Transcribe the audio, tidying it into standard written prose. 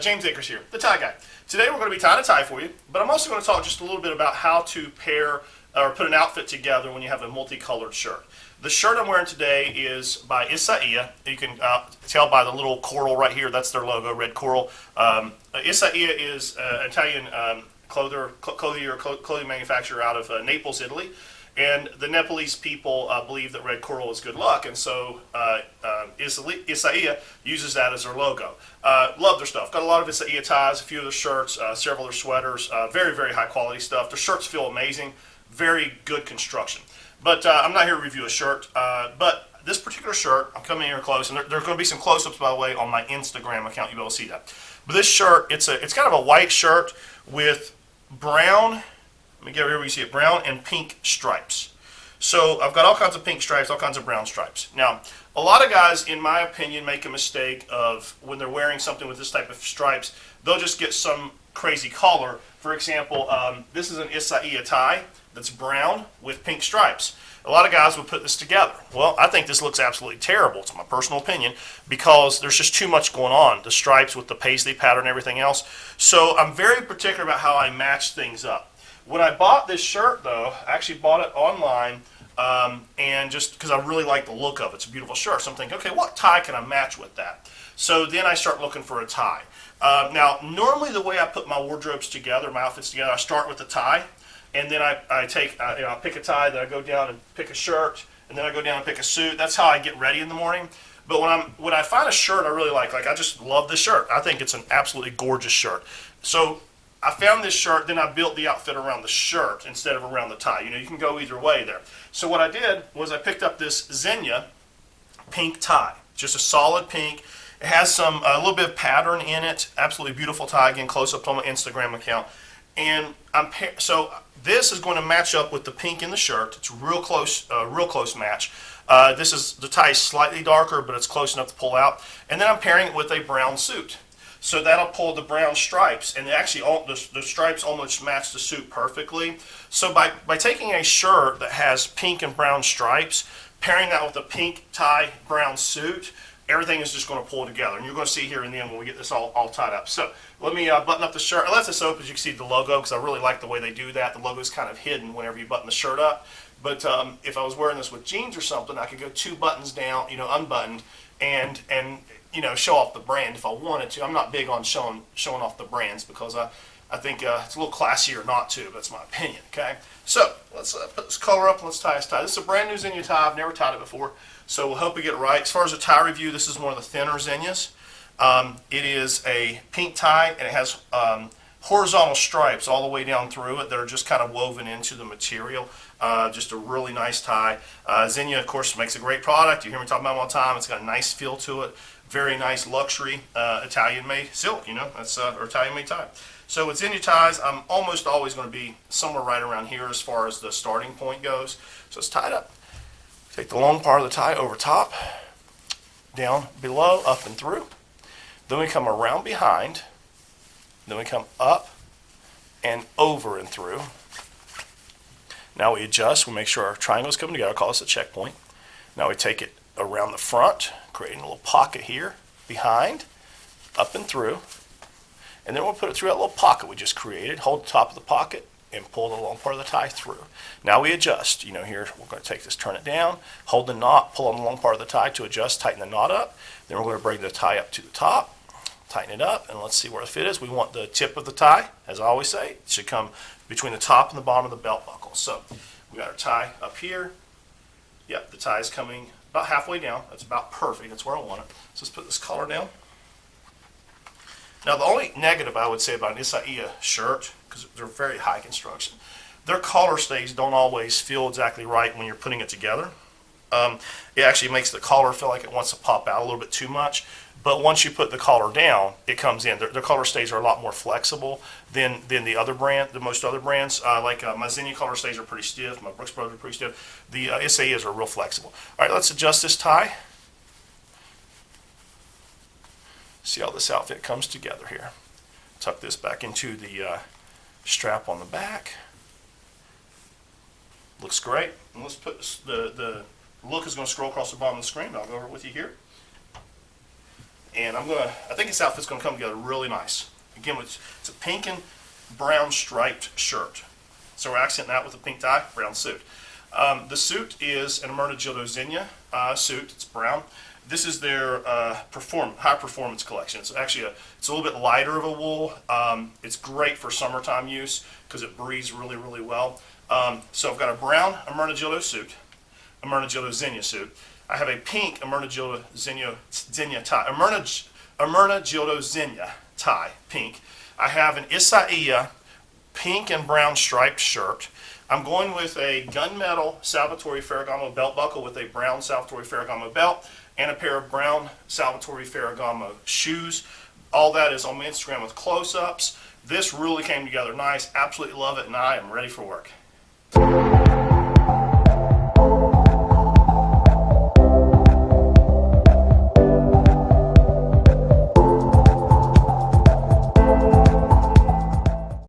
James Akers here, the tie guy. Today we're going to be tying a tie for you, but I'm also going to talk just a little bit about how to pair or put an outfit together when you have a multicolored shirt. The shirt I'm wearing today is by Isaia. You can tell by the little coral right here, that's their logo, red coral. Isaia is an Italian clothing manufacturer out of Naples, Italy. And the Nepalese people believe that red coral is good luck, and so Isaia uses that as their logo. Love their stuff. Got a lot of Isaia ties, a few of their shirts, several of their sweaters. Very, very high quality stuff. Their shirts feel amazing. Very good construction. But I'm not here to review a shirt. But this particular shirt, I'm coming here close, and there's going to be some close-ups, by the way, on my Instagram account. You'll be able to see that. But this shirt, it's kind of a white shirt with brown. Let me get over here where you see it, brown and pink stripes. So I've got all kinds of pink stripes, all kinds of brown stripes. Now, a lot of guys, in my opinion, make a mistake of when they're wearing something with this type of stripes, they'll just get some crazy color. For example, this is an Isaia tie that's brown with pink stripes. A lot of guys would put this together. Well, I think this looks absolutely terrible. It's my personal opinion because there's just too much going on. The stripes with the paisley pattern and everything else. So I'm very particular about how I match things up. When I bought this shirt, though, I actually bought it online, and just because I really like the look of it. It's a beautiful shirt. So I'm thinking, okay, what tie can I match with that? So then I start looking for a tie. Now, normally the way I put my wardrobes together, my outfits together, I start with the tie, and then I pick a tie, then I go down and pick a shirt, and then I go down and pick a suit. That's how I get ready in the morning. But when I find a shirt I really like I just love this shirt. I think it's an absolutely gorgeous shirt. So I found this shirt, then I built the outfit around the shirt instead of around the tie. You know, you can go either way there. So what I did was I picked up this Zegna pink tie, just a solid pink. It has a little bit of pattern in it. Absolutely beautiful tie. Again, close up on my Instagram account. And so this is going to match up with the pink in the shirt. It's a real close match. The tie is slightly darker, but it's close enough to pull out. And then I'm pairing it with a brown suit. So that'll pull the brown stripes, and actually the stripes almost match the suit perfectly. So by taking a shirt that has pink and brown stripes, pairing that with a pink tie, brown suit, everything is just going to pull together. And you're going to see here in the end when we get this all tied up. So let me button up the shirt. I left this open as you can see the logo because I really like the way they do that. The logo is kind of hidden whenever you button the shirt up. But if I was wearing this with jeans or something, I could go 2 buttons down, unbuttoned, and show off the brand if I wanted to. I'm not big on showing off the brands because I think it's a little classier not to, but that's my opinion, okay? So let's put this collar up and let's tie this tie. This is a brand new Zegna tie. I've never tied it before, so we'll hope we get it right. As far as a tie review, this is one of the thinner Zegnas. It is a pink tie, and it has horizontal stripes all the way down through it that are just kind of woven into the material. Just a really nice tie. Zegna, of course, makes a great product. You hear me talking about them all the time. It's got a nice feel to it. Very nice luxury Italian-made silk, that's or Italian-made tie. So with Zegna ties, I'm almost always going to be somewhere right around here as far as the starting point goes. So it's tied up. Take the long part of the tie over top, down below, up and through. Then we come around behind. Then we come up and over and through. Now we adjust. We make sure our triangles come together. I call this a checkpoint. Now we take it around the front, creating a little pocket here, behind, up and through. And then we'll put it through that little pocket we just created, hold the top of the pocket, and pull the long part of the tie through. Now we adjust. Here we're going to take this, turn it down, hold the knot, pull on the long part of the tie to adjust, tighten the knot up. Then we're going to bring the tie up to the top, tighten it up, and let's see where the fit is. We want the tip of the tie, as I always say, it should come between the top and the bottom of the belt buckle. So we got our tie up here. Yep, the tie is coming about halfway down. That's about perfect. That's where I want it. So let's put this collar down. Now the only negative I would say about an Isaia shirt, because they're very high construction, their collar stays don't always feel exactly right when you're putting it together. It actually makes the collar feel like it wants to pop out a little bit too much. But once you put the collar down, it comes in. Their collar stays are a lot more flexible than most other brands. My Zegna collar stays are pretty stiff. My Brooks Brothers are pretty stiff. The Isaias are real flexible. All right, let's adjust this tie. See how this outfit comes together here. Tuck this back into the strap on the back. Looks great. And let's put the look is going to scroll across the bottom of the screen. I'll go over it with you here. And I think this outfit's gonna come together really nice. Again, it's a pink and brown striped shirt. So we're accenting that with a pink tie, brown suit. The suit is an Ermenegildo Zegna suit. It's brown. This is their high performance collection. It's actually it's a little bit lighter of a wool. It's great for summertime use because it breathes really, really well. So I've got a brown Ermenegildo suit, Ermenegildo Zegna suit. I have a pink Ermenegildo Zegna tie, Ermenegildo Zegna tie, pink. I have an Isaia pink and brown striped shirt. I'm going with a gunmetal Salvatore Ferragamo belt buckle with a brown Salvatore Ferragamo belt and a pair of brown Salvatore Ferragamo shoes. All that is on my Instagram with close-ups. This really came together nice. Absolutely love it, and I am ready for work.